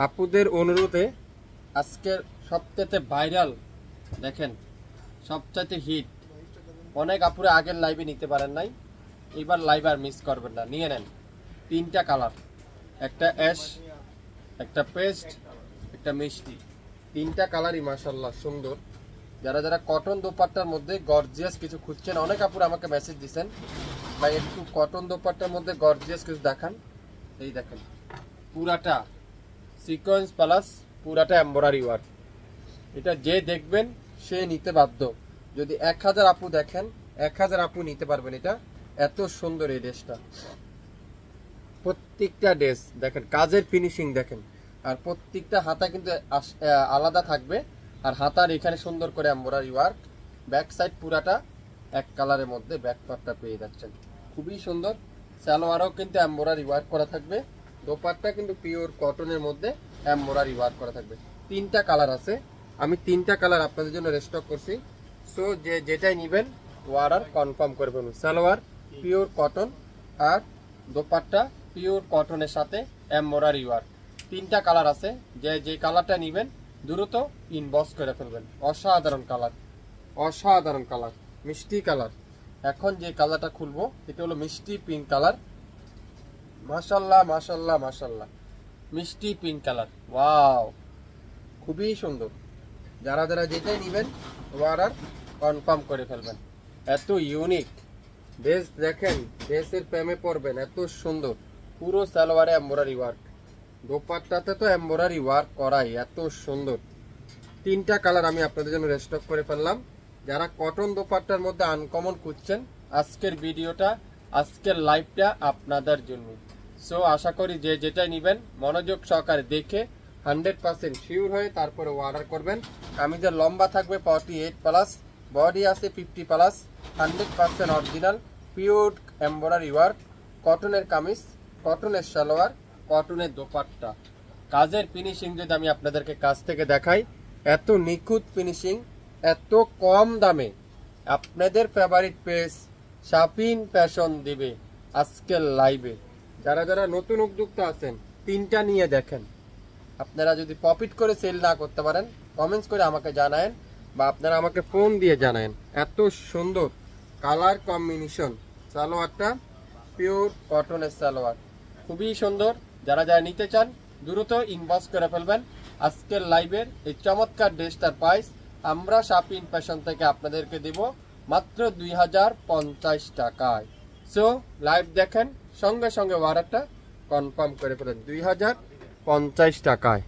আপুদের অনুরোধে আজকের সবচেয়ে ভাইরাল দেখেন, সবচেয়ে হিট, অনেক আপুরে আগের লাইভে নিতে পারেন নাই, এবার লাইভ আর মিস করবেন না। নিয়ে নেন তিনটা কালার, একটা অ্যাশ, একটা পেস্ট, একটা মিষ্টি। তিনটা কালারই মাশাআল্লাহ সুন্দর। যারা যারা কটন দোপাট্টার মধ্যে গর্জিয়াস কিছু খুঁজছেন, অনেক আপুরে আমাকে মেসেজ দিচ্ছেন ভাই একটু কটন দোপাট্টার মধ্যে গর্জিয়াস কিছু দেখান। এই দেখেন পুরাটা সিকোয়েন্স প্লাস পুরাটা এমব্রয়ডারি ওয়ার্ক। এটা যে দেখবেন সে নিতে বাধ্য। যদি 1000 আপু দেখেন 1000 আপু নিতে পারবেন। এটা এত সুন্দর এই ড্রেসটা, প্রত্যেকটা ড্রেস দেখেন কাজের ফিনিশিং দেখেন, আর প্রত্যেকটা হাতা কিন্তু আলাদা থাকবে। আর হাতার এখানে সুন্দর করে এমব্রয়ডারি ওয়ার্ক, ব্যাক সাইড পুরাটা এক কালারের মধ্যে ব্যাক পার্টটা পেয়ে যাচ্ছেন, খুবই সুন্দর। সালোয়ারও কিন্তু এমব্রয়ডারি ওয়ার্ক করা থাকবে, দোপাট্টা কিন্তু পিওর কটনের মধ্যে এমব্রয়ডারি ওয়ার্ক করা থাকবে। তিনটা কালার আছে, আমি তিনটা কালার আপনাদের জন্য রেস্টক করছি। সো যে যেটাই নেবেন অর্ডার কনফার্ম করে ফেলুন। সালোয়ার পিওর কটন আর দোপাট্টা পিওর কটনের সাথে এমব্রয়ডারি ওয়ার্ক। তিনটা কালার আছে, যে যে কালারটা নেবেন দ্রুত ইনবক্স করে ফেলবেন। অসাধারণ কালার, অসাধারণ কালার, মিষ্টি কালার। এখন যে কালারটা খুলবো এটা হলো মিষ্টি পিঙ্ক কালার। মাশাআল্লাহ মাশাআল্লাহ মাশাআল্লাহ, মিষ্টি পিঙ্ক কালার, ওয়াও খুবই সুন্দর। যারা যারা যেটাই নেবেন অর্ডার কনফার্ম করে ফেলবেন। এত ইউনিক ড্রেস দেখেন, ড্রেসের প্রেমে পড়বেন, এত সুন্দর। পুরো সালোয়ারে এমব্রয়ডারি ওয়ার্ক, দোপাট্টাতে তো এমব্রয়ডারি ওয়ার্ক করাই, এত সুন্দর। তিনটা কালার আমি আপনাদের জন্য রেস্টক করে ফেললাম। যারা কটন দোপাট্টার মধ্যে আনকমন খুঁজছেন, আজকের ভিডিওটা আজকের লাইভটা আপনাদের জন্য। সো আশা করি যে যেটাই নেবেন মনোযোগ সহকারে দেখে 100% শিওর হয়ে তারপরে অর্ডার করবেন। কামিজের লম্বা থাকবে 48 প্লাস, বডি আছে 50 plus, 100% original pure embroidery work, কটনের কামিজ, কটনের সালোয়ার, কটনের দোপাট্টা। কাজের ফিনিশিং যদি আমি আপনাদেরকে কাছ থেকে দেখাই, এত নিখুঁত ফিনিশিং, এত কম দামে আপনাদের ফেভারিট পেজ শাপিন ফ্যাশন দিবে আজকের লাইভে। যারা যারা নতুন উদ্যোক্তা আছেন তিনটা নিয়ে দেখেন। আপনারা যদি প্রফিট করে সেল না করতে পারেন কমেন্টস করে আমাকে জানায়েন, বা আপনারা আমাকে ফোন দিয়ে জানায়েন। এত সুন্দর কালার কম্বিনেশন, সালোয়ারটা পিওর কটনের সালোয়ার, খুবই সুন্দর। যারা যারা নিতে চান দ্রুত ইনবক্স করে ফেলবেন। আজকের লাইভের এই চমৎকার ড্রেসটার প্রাইস আমরা শাপিন ফ্যাশন থেকে আপনাদেরকে দেব মাত্র 2050 টাকায়। সো লাইভ দেখেন, সঙ্গে সঙ্গে অর্ডারটা কনফার্ম করে ফেলেন 2050 টাকায়।